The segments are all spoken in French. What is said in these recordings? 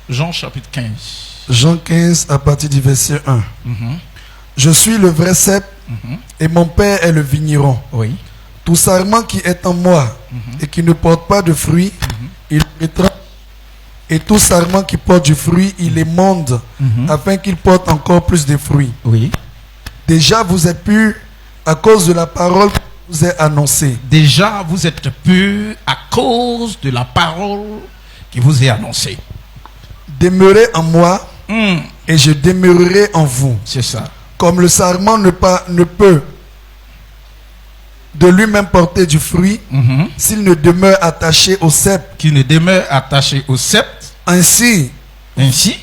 Jean chapitre 15. Jean 15 à partir du verset 1. Je suis le vrai cep et mon père est le vigneron. Oui. Tout sarment qui est en moi et qui ne porte pas de fruits, il mettra. Et tout sarment qui porte du fruit, il émonde afin qu'il porte encore plus de fruits. Oui. Déjà vous êtes purs à cause de la parole que je vous ai annoncée. Déjà vous êtes purs à cause de la parole qui vous est annoncée. Demeurez en moi et je demeurerai en vous. C'est ça. Comme le sarment ne peut de lui-même porter du fruit s'il ne demeure attaché au cep. Qui ne demeure attaché au cep. Ainsi,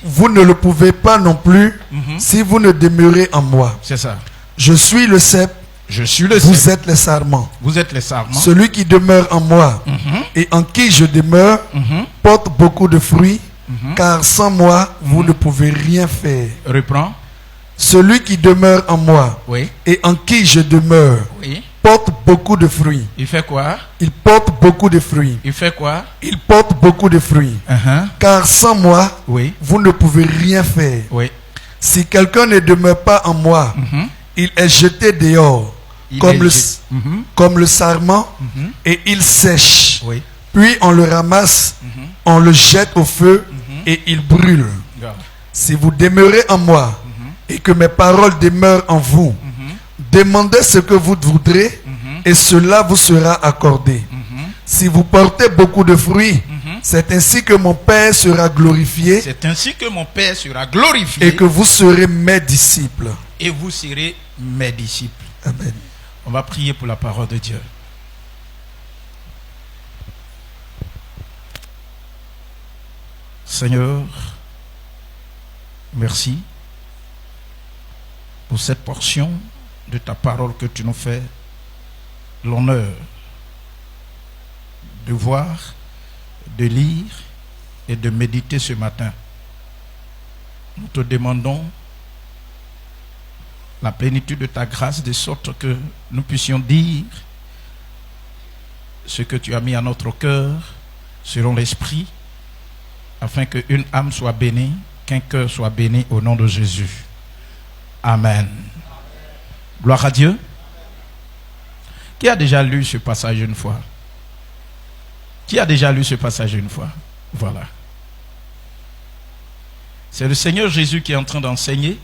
vous ne le pouvez pas non plus si vous ne demeurez en moi. C'est ça. Je suis le cep. Je suis le Vous cep. êtes les sarments. Vous êtes les sarments. Celui qui demeure en moi et en qui je demeure porte beaucoup de fruits, car sans moi, vous ne pouvez rien faire. Reprends. Celui qui demeure en moi et en qui je demeure porte beaucoup de fruits. Il fait quoi? Il porte beaucoup de fruits. Il fait quoi? Il porte beaucoup de fruits. Car sans moi, vous ne pouvez rien faire. Si quelqu'un ne demeure pas en moi, il est jeté dehors comme le sarment et il sèche. Puis on le ramasse, on le jette au feu et il brûle. Si vous demeurez en moi et que mes paroles demeurent en vous, demandez ce que vous voudrez et cela vous sera accordé. Si vous portez beaucoup de fruits, c'est ainsi que mon Père sera glorifié. C'est ainsi que mon Père sera glorifié. Et que vous serez mes disciples. Et vous serez mes disciples. Amen. On va prier pour la parole de Dieu. Seigneur, merci pour cette portion de ta parole que tu nous fais l'honneur de voir, de lire et de méditer ce matin. Nous te demandons la plénitude de ta grâce de sorte que nous puissions dire ce que tu as mis à notre cœur selon l'esprit, afin qu'une âme soit bénie, qu'un cœur soit béni au nom de Jésus. Amen. Gloire à Dieu. Qui a déjà lu ce passage une fois? Qui a déjà lu ce passage une fois? Voilà. C'est le Seigneur Jésus qui est en train d'enseigner.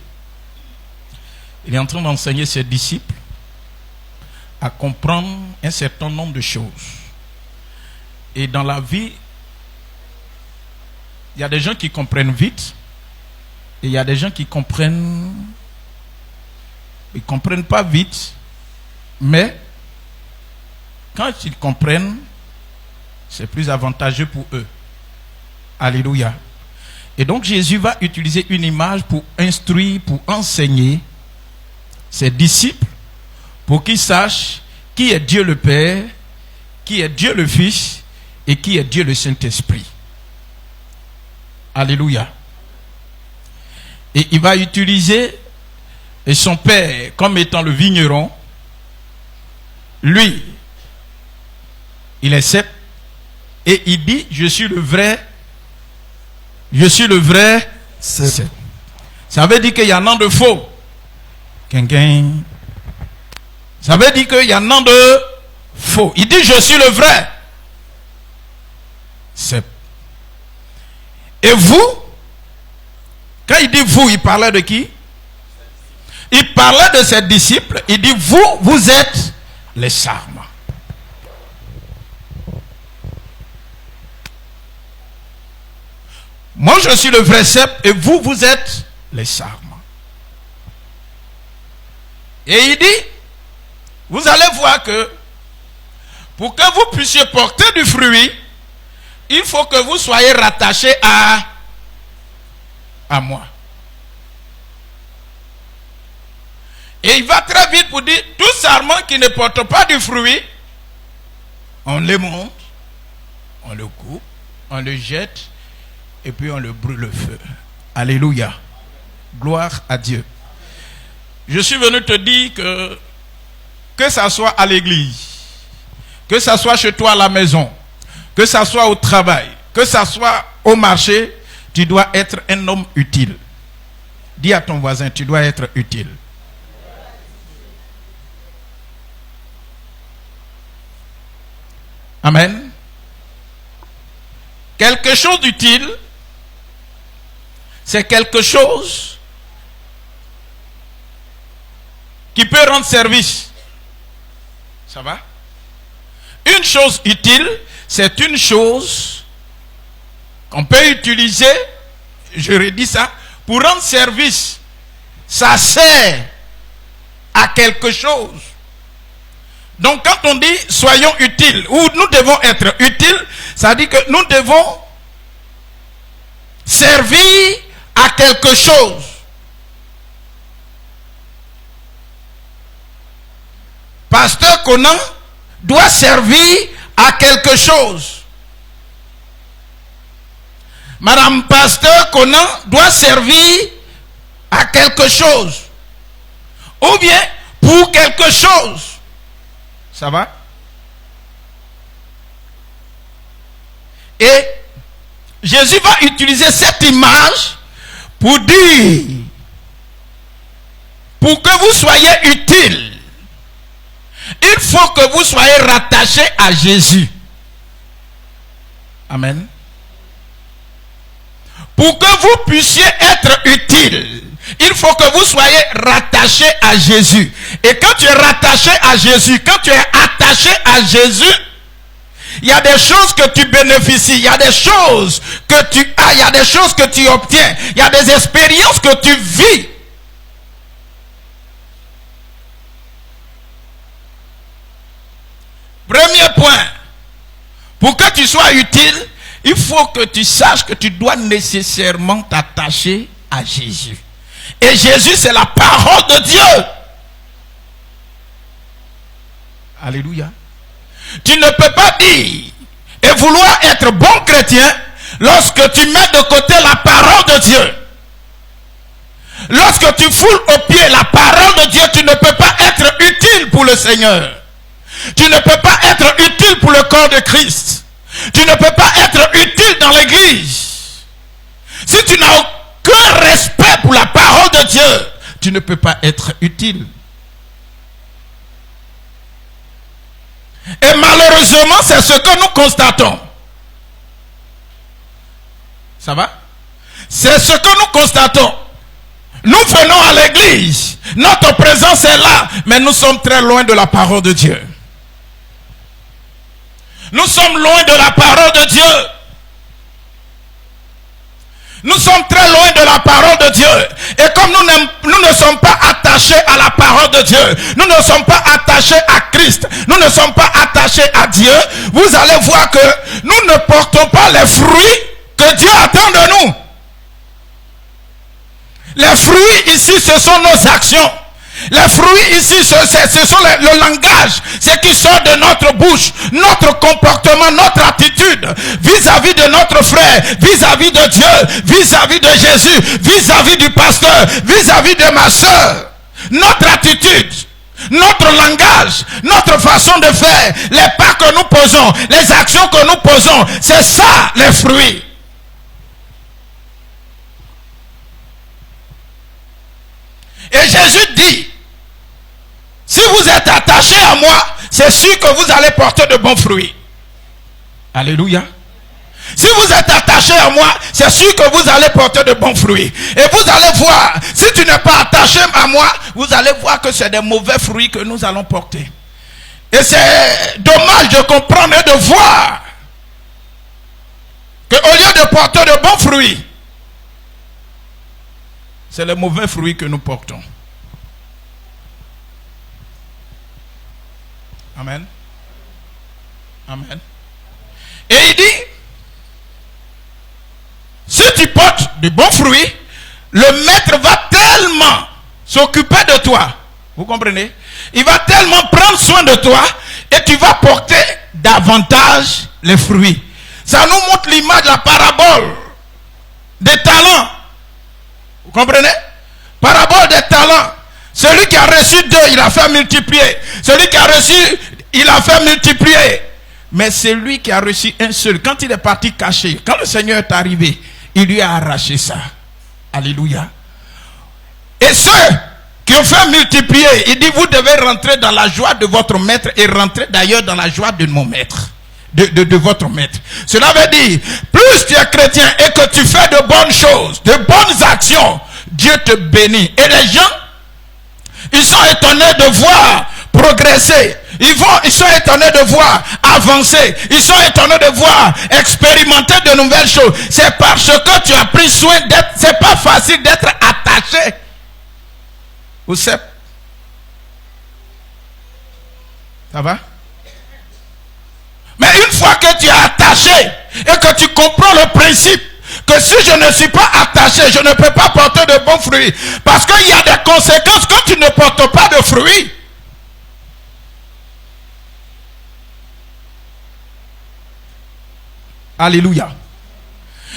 Il est en train d'enseigner ses disciples à comprendre un certain nombre de choses. Et dans la vie, il y a des gens qui comprennent vite et il y a des gens qui comprennent. Ils ne comprennent pas vite, mais quand ils comprennent, c'est plus avantageux pour eux. Alléluia. Et donc Jésus va utiliser une image pour instruire, pour enseigner ses disciples, pour qu'ils sachent qui est Dieu le Père, qui est Dieu le Fils et qui est Dieu le Saint-Esprit. Alléluia. Et il va utiliser son père comme étant le vigneron. Lui, il est cep et il dit je suis le vrai cep. Ça veut dire qu'il y en a de faux. Ça veut dire qu'il y en a de faux. Il dit je suis le vrai cep. Et vous, quand il dit vous, il parlait de qui? Il parlait de ses disciples. Il dit vous êtes les sarments. Moi je suis le vrai cep et vous êtes les sarments. Et il dit, vous allez voir que pour que vous puissiez porter du fruit, il faut que vous soyez rattachés à moi. Et il va très vite pour dire, tout sarment qui ne porte pas du fruit, on le monte, on le coupe, on le jette, et puis on le brûle le feu. Alléluia. Gloire à Dieu. Je suis venu te dire que ça soit à l'église, que ça soit chez toi à la maison, que ça soit au travail, que ça soit au marché, tu dois être un homme utile. Dis à ton voisin, tu dois être utile. Amen. Quelque chose d'utile, c'est quelque chose qui peut rendre service. Ça va? Une chose utile, c'est une chose qu'on peut utiliser, je redis ça, pour rendre service. Ça sert à quelque chose. Donc quand on dit soyons utiles, ou nous devons être utiles, ça dit que nous devons servir à quelque chose. Pasteur Conan doit servir à quelque chose. Madame Pasteur Conan doit servir à quelque chose. Ou bien pour quelque chose. Ça va? Et Jésus va utiliser cette image pour dire, pour que vous soyez utile, il faut que vous soyez rattachés à Jésus. Amen. Pour que vous puissiez être utile, il faut que vous soyez rattachés à Jésus. Et quand tu es rattaché à Jésus, quand tu es attaché à Jésus, il y a des choses que tu bénéficies, il y a des choses que tu as, il y a des choses que tu obtiens, il y a des expériences que tu vis. Premier point, pour que tu sois utile, il faut que tu saches que tu dois nécessairement t'attacher à Jésus. Et Jésus, c'est la parole de Dieu. Alléluia. Tu ne peux pas dire et vouloir être bon chrétien lorsque tu mets de côté la parole de Dieu. Lorsque tu foules aux pieds la parole de Dieu, tu ne peux pas être utile pour le Seigneur. Tu ne peux pas être utile pour le corps de Christ. Tu ne peux pas être utile dans l'église. Si tu n'as aucun respect pour la parole de Dieu, tu ne peux pas être utile. Et malheureusement, c'est ce que nous constatons. Ça va? C'est ce que nous constatons. Nous venons à l'église, notre présence est là, mais nous sommes très loin de la parole de Dieu. Nous sommes loin de la parole de Dieu. Nous sommes très loin de la parole de Dieu. Et comme nous ne sommes pas attachés à la parole de Dieu, nous ne sommes pas attachés à Christ, nous ne sommes pas attachés à Dieu, vous allez voir que nous ne portons pas les fruits que Dieu attend de nous. Les fruits ici, ce sont nos actions. Les fruits ici, ce sont le langage, ce qui sort de notre bouche, notre comportement, notre attitude vis-à-vis de notre frère, vis-à-vis de Dieu, vis-à-vis de Jésus, vis-à-vis du pasteur, vis-à-vis de ma soeur. Notre attitude, notre langage, notre façon de faire, les pas que nous posons, les actions que nous posons, c'est ça les fruits. Et Jésus dit, si vous êtes attachés à moi, c'est sûr que vous allez porter de bons fruits. Alléluia. Si vous êtes attachés à moi, c'est sûr que vous allez porter de bons fruits. Et vous allez voir, si tu n'es pas attaché à moi, vous allez voir que c'est des mauvais fruits que nous allons porter. Et c'est dommage de comprendre et de voir qu'au lieu de porter de bons fruits, c'est les mauvais fruits que nous portons. Amen. Amen. Et il dit, si tu portes de bons fruits, le maître va tellement s'occuper de toi. Vous comprenez? Il va tellement prendre soin de toi et tu vas porter davantage les fruits. Ça nous montre l'image de la parabole des talents. Vous comprenez? Parabole des talents. Celui qui a reçu 2, il a fait multiplier. Celui qui a reçu, il a fait multiplier. Mais celui qui a reçu un seul, quand il est parti cacher, quand le Seigneur est arrivé, il lui a arraché ça. Alléluia. Et ceux qui ont fait multiplier, il dit, vous devez rentrer dans la joie de votre maître et rentrer d'ailleurs dans la joie de mon maître, de votre maître. Cela veut dire, plus tu es chrétien et que tu fais de bonnes choses, de bonnes actions, Dieu te bénit. Et les gens, ils sont étonnés de voir progresser. Ils sont étonnés de voir avancer. Ils sont étonnés de voir expérimenter de nouvelles choses. C'est parce que tu as pris soin d'être. C'est pas facile d'être attaché au cep. Ça va? Mais une fois que tu es attaché et que tu comprends le principe que si je ne suis pas attaché, je ne peux pas porter de bons fruits. Parce qu'il y a des conséquences quand tu ne portes pas de fruits. Alléluia.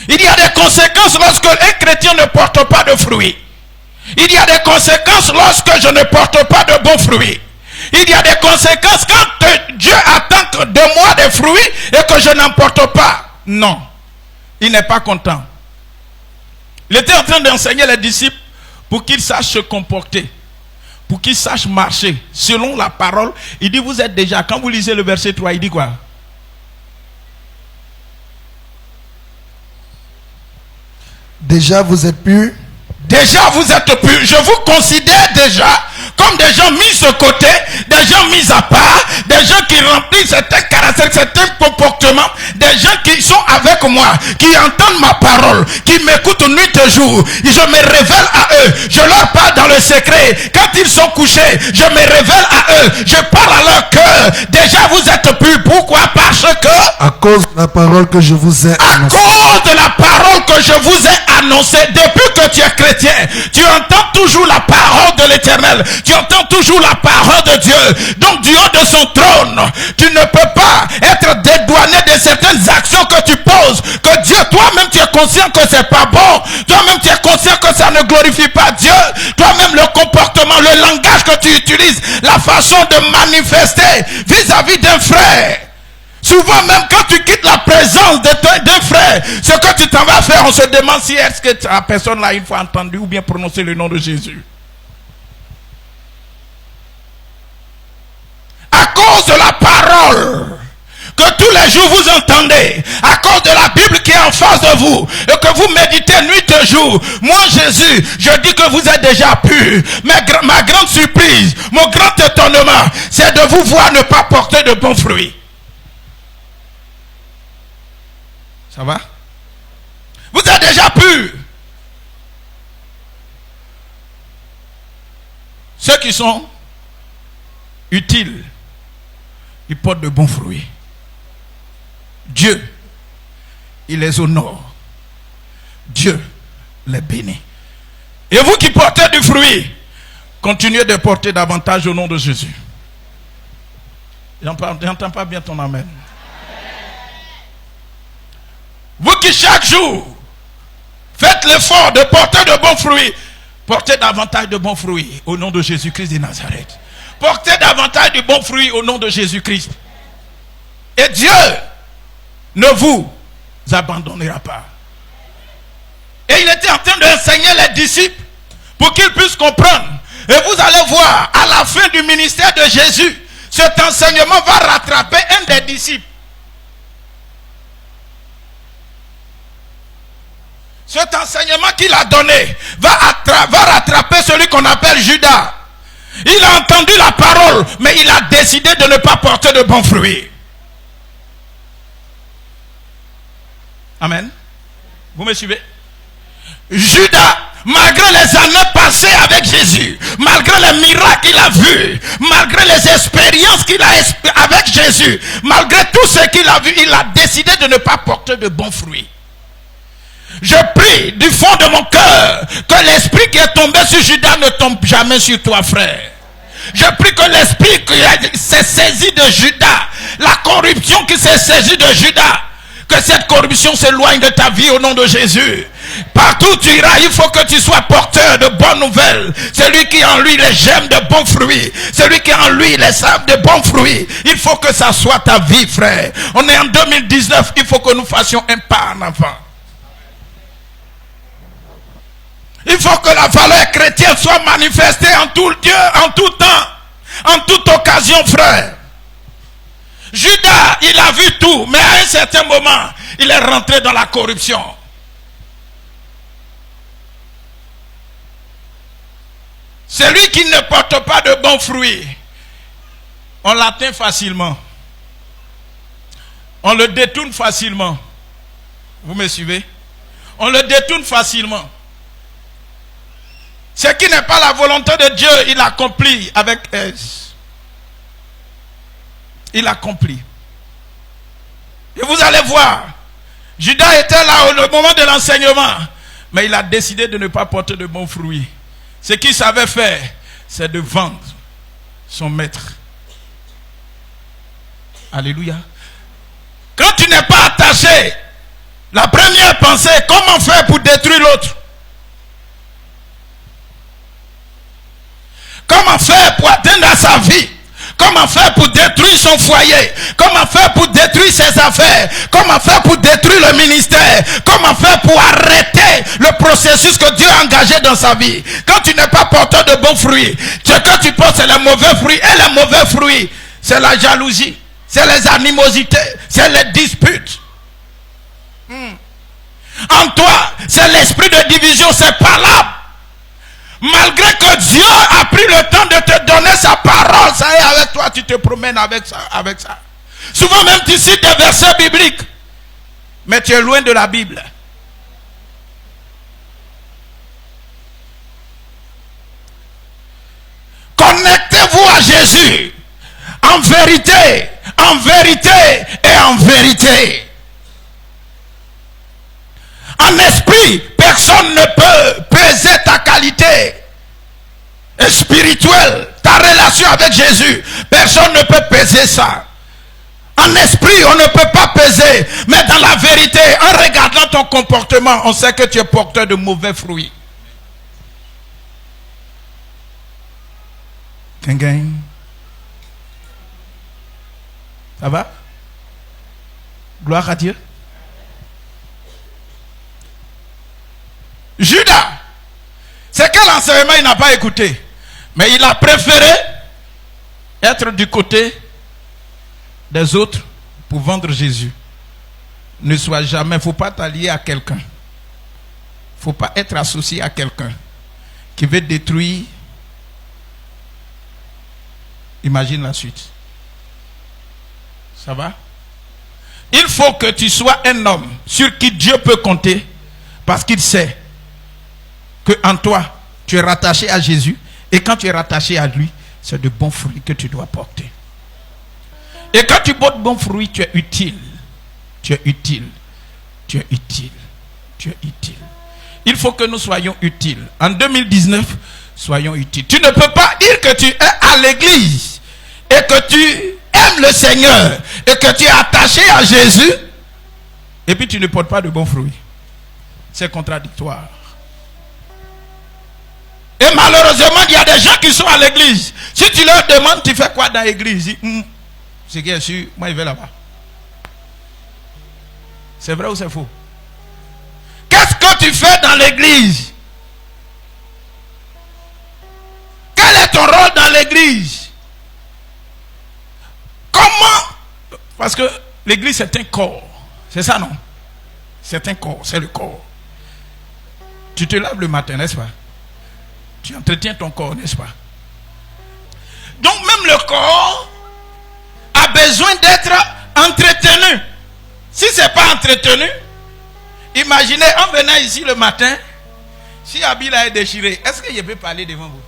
Il y a des conséquences lorsque un chrétien ne porte pas de fruits. Il y a des conséquences lorsque je ne porte pas de bons fruits. Il y a des conséquences quand Dieu attend de moi des fruits et que je n'en porte pas. Non. Il n'est pas content. Il était en train d'enseigner les disciples pour qu'ils sachent se comporter, pour qu'ils sachent marcher selon la parole. Il dit, vous êtes déjà, quand vous lisez le verset 3, il dit quoi? Déjà vous êtes purs. Déjà vous êtes purs. Je vous considère déjà comme des gens mis de côté, des gens mis à part, des gens qui remplissent certains caractères, certains comportements, des gens qui sont avec moi, qui entendent ma parole, qui m'écoutent nuit et jour. Je me révèle à eux, je leur parle dans le secret. Quand ils sont couchés, je me révèle à eux, je parle à leur cœur. Déjà vous êtes purs. Pourquoi? Parce que à cause de la parole que je vous ai annoncée. À cause de la parole que je vous ai annoncée. Depuis que tu es chrétien, tu entends toujours la parole de l'Éternel. Tu entends toujours la parole de Dieu. Donc du haut de son trône, tu ne peux pas être dédouané de certaines actions que tu poses. Que Dieu, toi-même tu es conscient que c'est pas bon. Toi-même tu es conscient que ça ne glorifie pas Dieu. Toi-même le comportement, le langage que tu utilises, la façon de manifester vis-à-vis d'un frère. Souvent même quand tu quittes la présence d'un frère, ce que tu t'en vas faire, on se demande si est-ce que la personne l'a une fois entendu ou bien prononcé le nom de Jésus. À cause de la parole que tous les jours vous entendez, à cause de la Bible qui est en face de vous et que vous méditez nuit et jour, moi Jésus, je dis que vous êtes déjà purs. Mais ma grande surprise, mon grand étonnement, c'est de vous voir ne pas porter de bons fruits. Ça va? Vous êtes déjà purs. Ceux qui sont utiles, ils portent de bons fruits. Dieu, il les honore. Dieu les bénit. Et vous qui portez du fruit, continuez de porter davantage au nom de Jésus. J'entends pas bien ton amen. Vous qui chaque jour faites l'effort de porter de bons fruits, portez davantage de bons fruits au nom de Jésus-Christ de Nazareth. Portez davantage de bons fruits au nom de Jésus-Christ. Et Dieu ne vous abandonnera pas. Et il était en train d'enseigner les disciples pour qu'ils puissent comprendre. Et vous allez voir, à la fin du ministère de Jésus, cet enseignement va rattraper un des disciples. Cet enseignement qu'il a donné va rattraper celui qu'on appelle Judas. Il a entendu la parole, mais il a décidé de ne pas porter de bons fruits. Amen. Vous me suivez? Judas, malgré les années passées avec Jésus, malgré les miracles qu'il a vus, malgré les expériences qu'il a avec Jésus, malgré tout ce qu'il a vu, il a décidé de ne pas porter de bons fruits. Je prie du fond de mon cœur que l'esprit qui est tombé sur Judas ne tombe jamais sur toi, frère. Je prie que l'esprit qui s'est saisi de Judas, la corruption qui s'est saisie de Judas, que cette corruption s'éloigne de ta vie au nom de Jésus. Partout où tu iras, il faut que tu sois porteur de bonnes nouvelles. Celui qui en lui les gemmes de bons fruits, celui qui en lui les sables de bons fruits, il faut que ça soit ta vie, frère. On est en 2019, il faut que nous fassions un pas en avant. Il faut que la valeur chrétienne soit manifestée en tout lieu, en tout temps, en toute occasion, frère. Judas, il a vu tout, mais à un certain moment, il est rentré dans la corruption. Celui qui ne porte pas de bons fruits, on l'atteint facilement. On le détourne facilement. Vous me suivez? On le détourne facilement. Ce qui n'est pas la volonté de Dieu, il accomplit avec aise. Il accomplit. Et vous allez voir, Judas était là au moment de l'enseignement, mais il a décidé de ne pas porter de bons fruits. Ce qu'il savait faire, c'est de vendre son maître. Alléluia. Quand tu n'es pas attaché, la première pensée, comment faire pour détruire l'autre? Comment faire pour atteindre à sa vie? Comment faire pour détruire son foyer? Comment faire pour détruire ses affaires? Comment faire pour détruire le ministère? Comment faire pour arrêter le processus que Dieu a engagé dans sa vie? Quand tu n'es pas porteur de bons fruits, ce que tu portes, c'est les mauvais fruits. Et les mauvais fruits, c'est la jalousie, c'est les animosités, c'est les disputes. En toi, c'est l'esprit de division, c'est palable. Malgré que Dieu a pris le temps de te donner sa parole, ça est avec toi, tu te promènes avec ça. Souvent même tu cites des versets bibliques, mais tu es loin de la Bible. Connectez-vous à Jésus en vérité et en vérité. En esprit, personne ne peut peser ta qualité spirituelle, ta relation avec Jésus. Personne ne peut peser ça. En esprit, on ne peut pas peser. Mais dans la vérité, en regardant ton comportement, on sait que tu es porteur de mauvais fruits. Ça va? Gloire à Dieu. Judas, c'est quel enseignement il n'a pas écouté? Mais il a préféré être du côté des autres pour vendre Jésus. Ne sois jamais, il ne faut pas t'allier à quelqu'un. Il ne faut pas être associé à quelqu'un qui veut détruire. Imagine la suite. Ça va? Il faut que tu sois un homme sur qui Dieu peut compter, parce qu'il sait que en toi, tu es rattaché à Jésus, et quand tu es rattaché à lui, c'est de bons fruits que tu dois porter. Et quand tu portes bons fruits, tu es utile. Tu es utile. Tu es utile. Tu es utile. Il faut que nous soyons utiles. En 2019, soyons utiles. Tu ne peux pas dire que tu es à l'église et que tu aimes le Seigneur et que tu es attaché à Jésus et puis tu ne portes pas de bons fruits. C'est contradictoire. Et malheureusement, il y a des gens qui sont à l'église. Si tu leur demandes, tu fais quoi dans l'église? Ils disent, c'est qui est sûr, moi je vais là-bas. C'est vrai ou c'est faux? Qu'est-ce que tu fais dans l'église? Quel est ton rôle dans l'église? Comment? Parce que l'église c'est un corps. C'est ça, non? C'est un corps, c'est le corps. Tu te laves le matin, n'est-ce pas? Tu entretiens ton corps, n'est-ce pas? Donc même le corps a besoin d'être entretenu. Si ce n'est pas entretenu, imaginez en venant ici le matin, si Abila est déchiré, est-ce que je peux parler devant vous?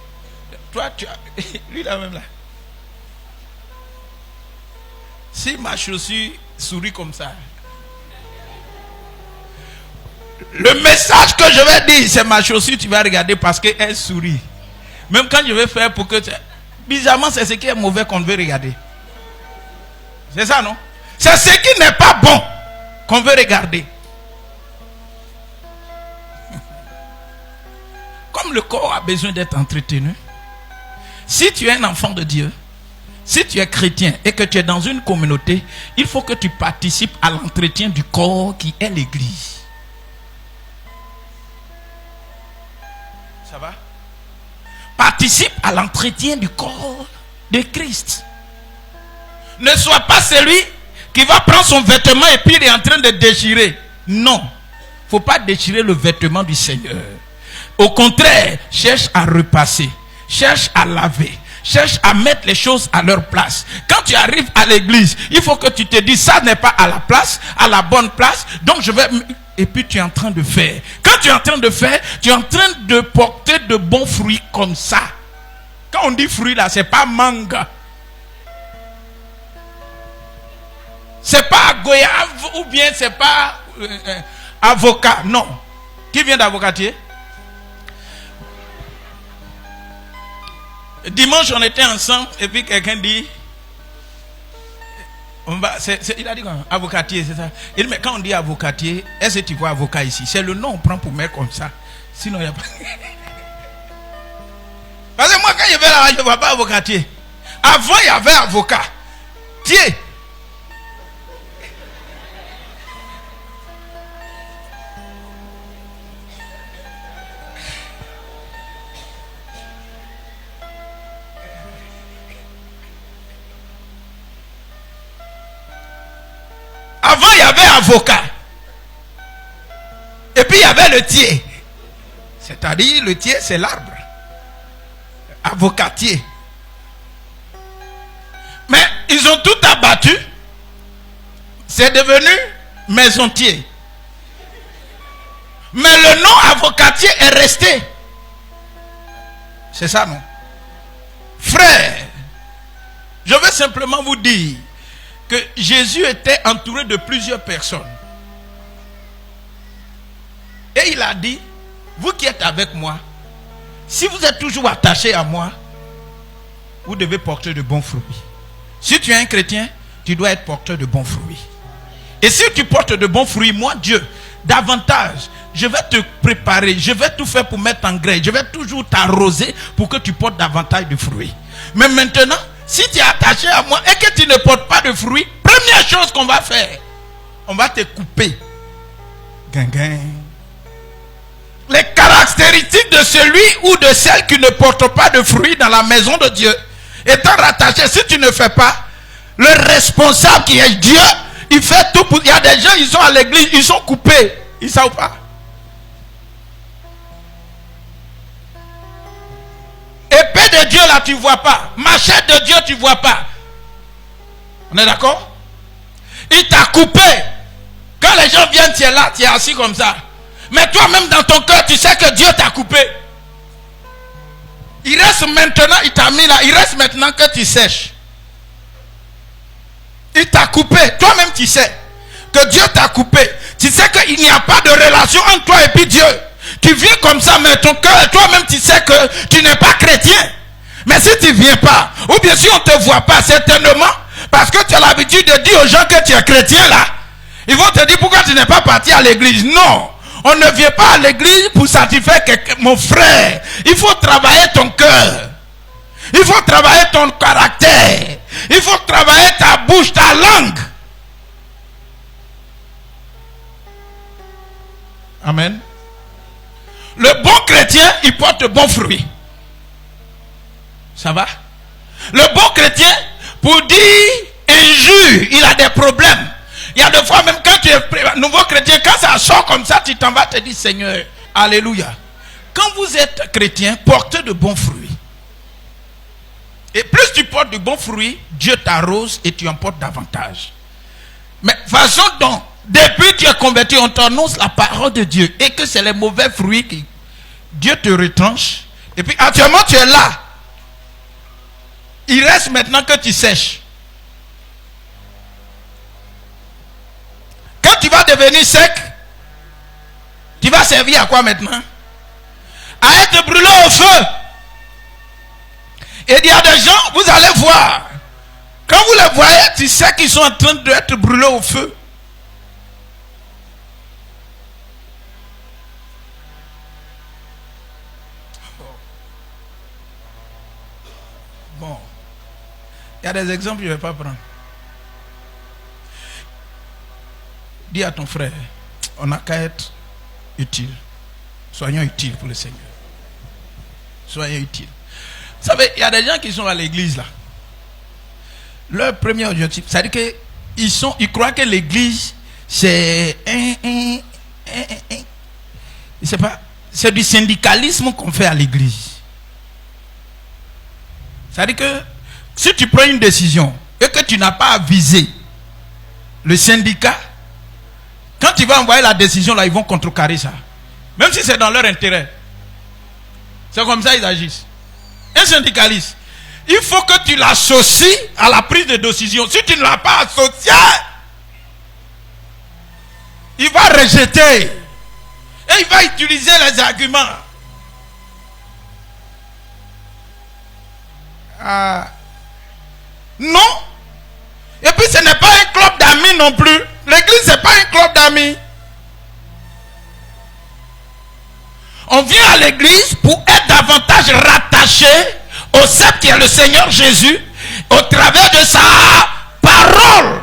Toi, tu as... lui là même là. Si ma chaussure sourit comme ça, le message que je vais dire, c'est ma chaussure, tu vas regarder parce qu'elle sourit. Même quand je vais faire pour que... Bizarrement, c'est ce qui est mauvais qu'on veut regarder. C'est ça, non? C'est ce qui n'est pas bon qu'on veut regarder. Comme le corps a besoin d'être entretenu, si tu es un enfant de Dieu, si tu es chrétien et que tu es dans une communauté, il faut que tu participes à l'entretien du corps qui est l'église. Ça va? Participe à l'entretien du corps de Christ. Ne sois pas celui qui va prendre son vêtement et puis il est en train de déchirer. Non. Il ne faut pas déchirer le vêtement du Seigneur. Au contraire, cherche à repasser. Cherche à laver. Cherche à mettre les choses à leur place. Quand tu arrives à l'église, il faut que tu te dises, ça n'est pas à la place, à la bonne place. Donc je vais... Et puis tu es en train de faire. Quand tu es en train de faire, tu es en train de porter de bons fruits comme ça. Quand on dit fruits là, c'est pas manga. C'est pas goyave ou bien c'est pas avocat. Non. Qui vient d'avocatier? Dimanche, on était ensemble et puis quelqu'un dit, il a dit quoi? Avocatier, c'est ça. Il dit, mais quand on dit avocatier, est-ce que tu vois avocat ici? C'est le nom on prend pour mettre comme ça. Sinon, il n'y a pas. Parce que moi, quand je vais là, je ne vois pas avocatier. Avant, il y avait avocat. Tiens. Avant, il y avait avocat. Et puis, il y avait le tiers. C'est-à-dire, le tiers, c'est l'arbre. Avocatier. Mais ils ont tout abattu. C'est devenu maisontier. Mais le nom avocatier est resté. C'est ça, non? Frère, je veux simplement vous dire que Jésus était entouré de plusieurs personnes. Et il a dit, vous qui êtes avec moi, si vous êtes toujours attaché à moi, vous devez porter de bons fruits. Si tu es un chrétien, tu dois être porteur de bons fruits. Et si tu portes de bons fruits, moi Dieu, davantage, je vais te préparer, je vais tout faire pour mettre en grain, je vais toujours t'arroser pour que tu portes davantage de fruits. Mais maintenant, si tu es attaché à moi et que tu ne portes pas de fruits, première chose qu'on va faire, on va te couper. Gangan. Les caractéristiques de celui ou de celle qui ne porte pas de fruits dans la maison de Dieu, étant rattaché, si tu ne fais pas, le responsable qui est Dieu, il fait tout pour... Il y a des gens, ils sont à l'église, ils sont coupés. Ils ne savent pas. Épée de Dieu là, tu ne vois pas. Machette de Dieu, tu ne vois pas. On est d'accord? Il t'a coupé. Quand les gens viennent, tu es là, tu es assis comme ça. Mais toi-même dans ton cœur, tu sais que Dieu t'a coupé. Il reste maintenant, il t'a mis là, il reste maintenant que tu sèches. Il t'a coupé. Toi-même tu sais que Dieu t'a coupé. Tu sais qu'il n'y a pas de relation entre toi et puis Dieu. Tu viens comme ça, mais ton cœur, toi-même tu sais que tu n'es pas chrétien. Mais si tu ne viens pas, ou bien si on ne te voit pas, certainement, parce que tu as l'habitude de dire aux gens que tu es chrétien là, ils vont te dire pourquoi tu n'es pas parti à l'église. Non. On ne vient pas à l'église pour satisfaire quelqu'un. Mon frère, il faut travailler ton cœur. Il faut travailler ton caractère. Il faut travailler ta bouche, ta langue. Amen. Le bon chrétien, il porte de bons fruits. Ça va? Le bon chrétien, pour dire injure, il a des problèmes. Il y a des fois, même quand tu es nouveau chrétien, quand ça sort comme ça, tu t'en vas te dire Seigneur, alléluia. Quand vous êtes chrétien, portez de bons fruits. Et plus tu portes de bons fruits, Dieu t'arrose et tu en portes davantage. Mais façon dont, depuis que tu es converti, on t'annonce la parole de Dieu et que c'est les mauvais fruits qui Dieu te retranche. Et puis actuellement tu es là. Il reste maintenant que tu sèches. Quand tu vas devenir sec, tu vas servir à quoi maintenant? À être brûlé au feu. Et il y a des gens, vous allez voir, quand vous les voyez, tu sais qu'ils sont en train d'être brûlés au feu. Bon, il y a des exemples que je ne vais pas prendre. Dis à ton frère, on n'a qu'à être utile. Soyons utiles pour le Seigneur. Soyons utiles. Vous savez, il y a des gens qui sont à l'église là. Leur premier objectif, c'est-à-dire qu'ils croient que l'église, c'est c'est du syndicalisme qu'on fait à l'église. C'est-à-dire que si tu prends une décision et que tu n'as pas avisé le syndicat, quand tu vas envoyer la décision là, ils vont contrecarrer ça. Même si c'est dans leur intérêt. C'est comme ça qu'ils agissent. Un syndicaliste, il faut que tu l'associes à la prise de décision. Si tu ne l'as pas associé, il va rejeter. Et il va utiliser les arguments. Non. Et puis ce n'est pas un club d'amis non plus. L'église, ce n'est pas un club d'amis. On vient à l'église pour être davantage rattaché au sceptre qui est le Seigneur Jésus au travers de sa parole.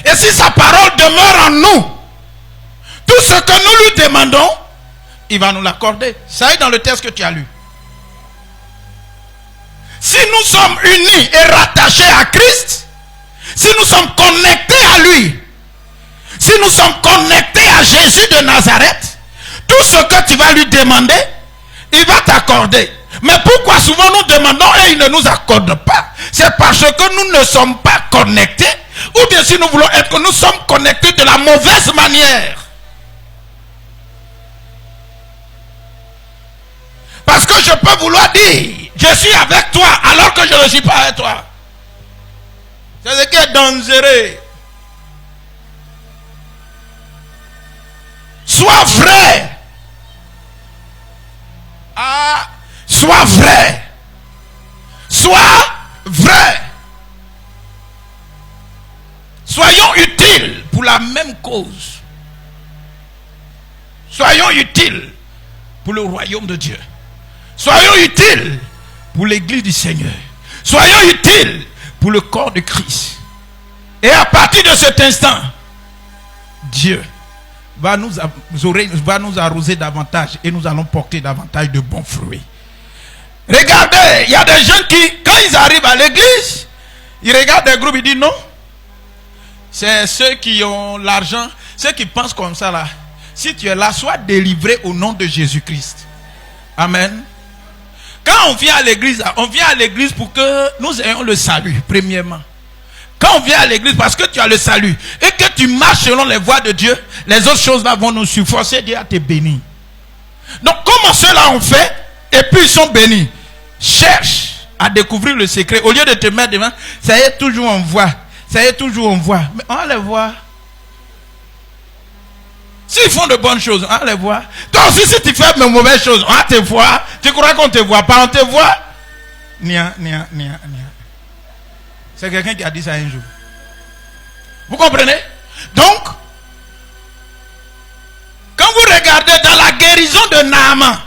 Et si sa parole demeure en nous, tout ce que nous lui demandons, il va nous l'accorder. Ça est dans le texte que tu as lu. Si nous sommes unis et rattachés à Christ, si nous sommes connectés à lui, si nous sommes connectés à Jésus de Nazareth, tout ce que tu vas lui demander, il va t'accorder. Mais pourquoi souvent nous demandons et il ne nous accorde pas? C'est parce que nous ne sommes pas connectés. Ou bien si nous voulons être que nous sommes connectés de la mauvaise manière. Parce que je peux vouloir dire, je suis avec toi alors que je ne suis pas avec toi. C'est ce qui est dangereux. Sois vrai. Sois vrai. Sois vrai. Soyons utiles pour la même cause. Soyons utiles pour le royaume de Dieu. Soyons utiles pour l'église du Seigneur. Soyons utiles pour le corps de Christ. Et à partir de cet instant, Dieu va nous arroser davantage et nous allons porter davantage de bons fruits. Regardez, il y a des gens qui, quand ils arrivent à l'église, ils regardent des groupes, ils disent non. C'est ceux qui ont l'argent, ceux qui pensent comme ça là. Si tu es là, sois délivré au nom de Jésus-Christ. Amen. Quand on vient à l'église pour que nous ayons le salut, premièrement. Quand on vient à l'église parce que tu as le salut et que tu marches selon les voies de Dieu, les autres choses là vont nous forcer Dieu à te bénir. Donc comment ceux-là ont fait et puis ils sont bénis? Cherche à découvrir le secret. Au lieu de te mettre devant, ça y est, toujours on voit. Ça y est, toujours on voit. Mais on va les voir. S'ils font de bonnes choses, on va les voir. Toi aussi, si tu fais de mauvaises choses, on va te voir. Tu crois qu'on ne te voit pas? On te voit. Nia. C'est quelqu'un qui a dit ça un jour. Vous comprenez? Donc, quand vous regardez dans la guérison de Naaman,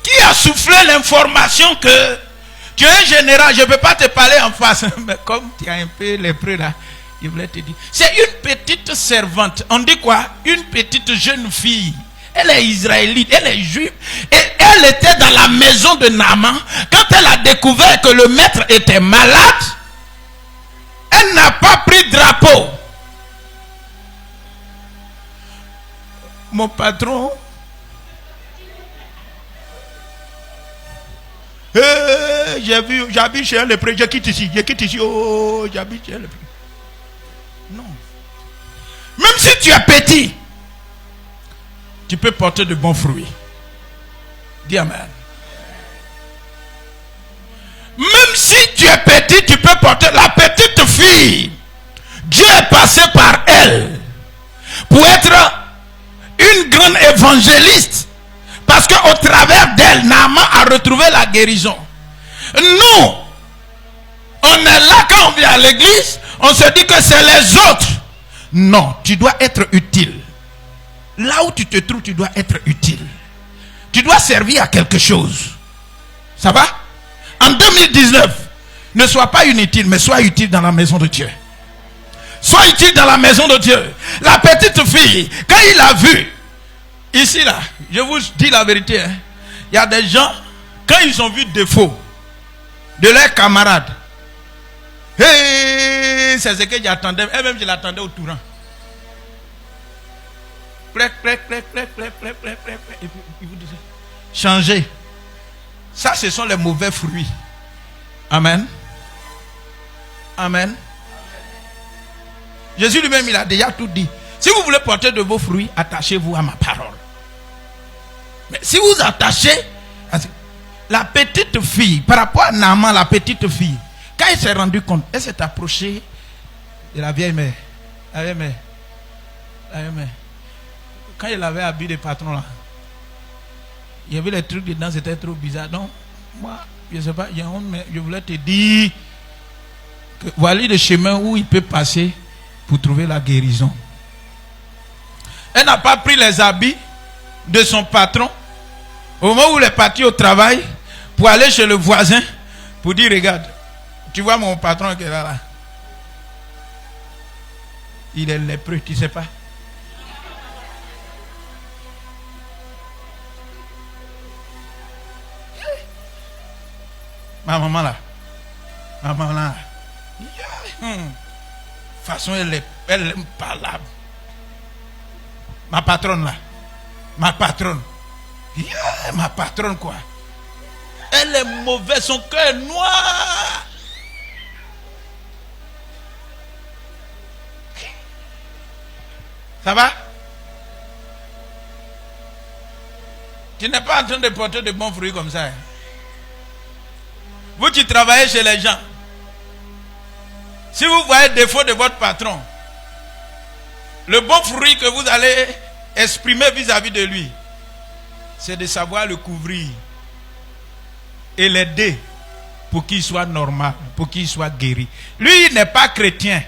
qui a soufflé l'information que tu es un général, je ne peux pas te parler en face, mais comme tu as un peu lépreux là, je voulais te dire. C'est une petite servante. On dit quoi? Une petite jeune fille. Elle est israélite, elle est juive. Et elle était dans la maison de Naaman. Quand elle a découvert que le maître était malade, elle n'a pas pris drapeau. Mon patron, j'habite chez un lépreux, je quitte ici, oh, j'habite chez un lépreux. Non. Même si tu es petit, tu peux porter de bons fruits. Dis amen. Même si tu es petit, tu peux porter. La petite fille, Dieu est passé par elle pour être une grande évangéliste. Parce qu'au travers d'elle, Naaman a retrouvé la guérison. Nous, on est là quand on vient à l'église, on se dit que c'est les autres. Non, tu dois être utile. Là où tu te trouves, tu dois être utile. Tu dois servir à quelque chose. Ça va? En 2019, ne sois pas inutile, mais sois utile dans la maison de Dieu. Sois utile dans la maison de Dieu. La petite fille, quand il a vu, ici là, je vous dis la vérité, hein, il y a des gens, quand ils ont vu défaut de leurs camarades, hey, c'est ce que j'attendais, et même je l'attendais au tournant. Et puis il vous dit, changer. Ça, ce sont les mauvais fruits. Amen. Amen. Jésus lui-même, il a déjà tout dit. Si vous voulez porter de beaux fruits, attachez-vous à ma parole. Mais si vous attachez, la petite fille, par rapport à Naaman, la petite fille, quand elle s'est rendue compte, elle s'est approchée de la vieille mère. La vieille mère. La vieille mère. Quand il avait habillé des patrons là, il y avait les trucs dedans, c'était trop bizarre. Donc, moi, je ne sais pas, mais je voulais te dire que voilà le chemin où il peut passer pour trouver la guérison. Elle n'a pas pris les habits de son patron au moment où il est parti au travail pour aller chez le voisin pour dire, regarde, tu vois mon patron qui est là. Il est lépreux, tu ne sais pas. Ma maman là. Ma maman là. De toute façon, elle est parlable. Ma patronne là. Ma patronne. Ma patronne quoi. Elle est mauvaise, son cœur est noir. Ça va? Tu n'es pas en train de porter de bons fruits comme ça. Hein? Vous qui travaillez chez les gens, si vous voyez défaut de votre patron, le bon fruit que vous allez exprimer vis-à-vis de lui, c'est de savoir le couvrir et l'aider pour qu'il soit normal, pour qu'il soit guéri. Lui, il n'est pas chrétien.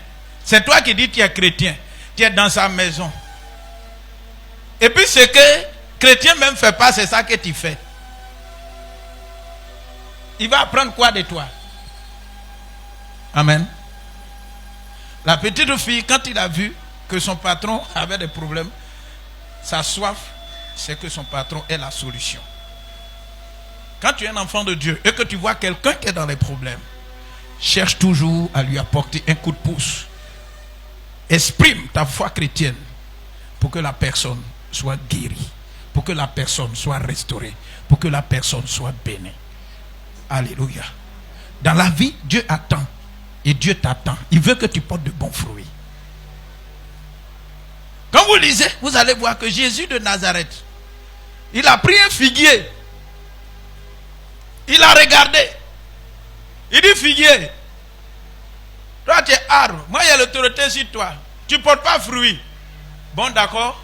C'est toi qui dis que tu es chrétien. Tu es dans sa maison. Et puis ce que chrétien même fait pas, c'est ça que tu fais. Il va apprendre quoi de toi? Amen. La petite fille, quand il a vu que son patron avait des problèmes, sa soif, c'est que son patron est la solution. Quand tu es un enfant de Dieu et que tu vois quelqu'un qui est dans les problèmes, cherche toujours à lui apporter un coup de pouce. Exprime ta foi chrétienne pour que la personne soit guérie, pour que la personne soit restaurée, pour que la personne soit bénie. Alléluia. Dans la vie, Dieu attend. Et Dieu t'attend. Il veut que tu portes de bons fruits. Quand vous lisez, vous allez voir que Jésus de Nazareth, il a pris un figuier. Il a regardé. Il dit, figuier, toi tu es arbre. Moi, il y a l'autorité sur toi. Tu ne portes pas fruit. Bon, d'accord.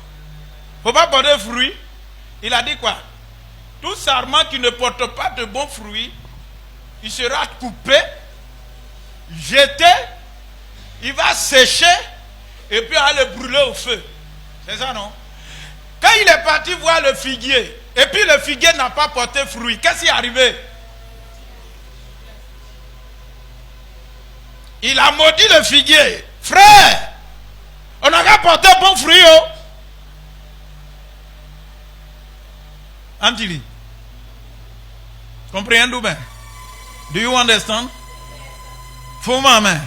Il ne faut pas porter fruit. Il a dit quoi? Tout sarment qui ne porte pas de bons fruits, il sera coupé, jeté, il va sécher, et puis on va le brûler au feu. C'est ça, non? Quand il est parti voir le figuier, et puis le figuier n'a pas porté fruit, qu'est-ce qui est arrivé? Il a maudit le figuier. Frère, on n'a qu'à porter bon fruit, oh. Antili. Comprenez-vous bien? Do you understand? Faut-moi main.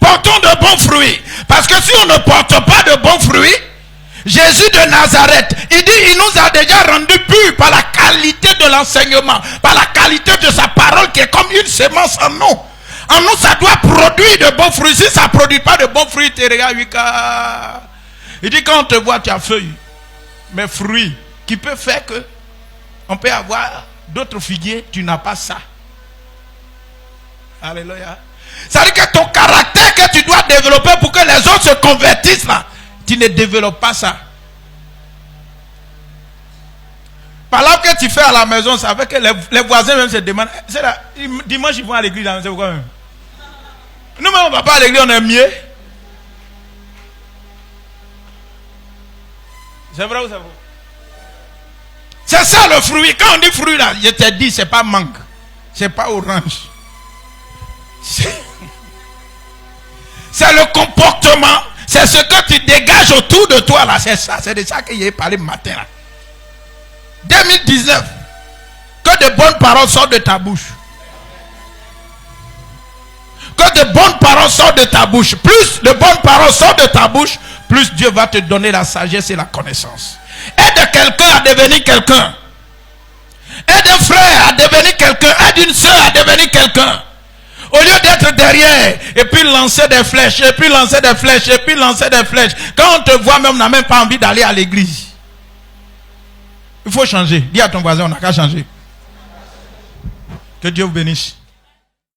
Portons de bons fruits. Parce que si on ne porte pas de bons fruits, Jésus de Nazareth, il dit, il nous a déjà rendus purs par la qualité de l'enseignement, par la qualité de sa parole qui est comme une semence en nous. En nous, ça doit produire de bons fruits. Si ça ne produit pas de bons fruits, tu regardes, il dit, quand on te voit, tu as feuilles. Mais fruits, qui peut faire que on peut avoir d'autres figuiers, tu n'as pas ça. Alléluia. Ça veut dire que ton caractère que tu dois développer pour que les autres se convertissent là, tu ne développes pas ça. Par là que tu fais à la maison, ça fait que les voisins même se demandent, c'est là, dimanche ils vont à l'église, c'est pourquoi même? Nous-mêmes on ne va pas à l'église, on est mieux. C'est vrai ou c'est vrai? C'est ça le fruit. Quand on dit fruit là, je te dis, c'est pas mangue, c'est pas orange. C'est le comportement comment? C'est ce que tu dégages autour de toi là. C'est ça. C'est de ça que j'ai parlé matin là. 2019. Que de bonnes paroles sortent de ta bouche. Que de bonnes paroles sortent de ta bouche. Plus de bonnes paroles sortent de ta bouche, plus Dieu va te donner la sagesse et la connaissance. Aide quelqu'un à devenir quelqu'un. Aide un frère à devenir quelqu'un. Aide une soeur à devenir quelqu'un. Au lieu d'être derrière et puis lancer des flèches, et puis lancer des flèches, et puis lancer des flèches. Quand on te voit même, on n'a même pas envie d'aller à l'église. Il faut changer. Dis à ton voisin, on n'a qu'à changer. Que Dieu vous bénisse.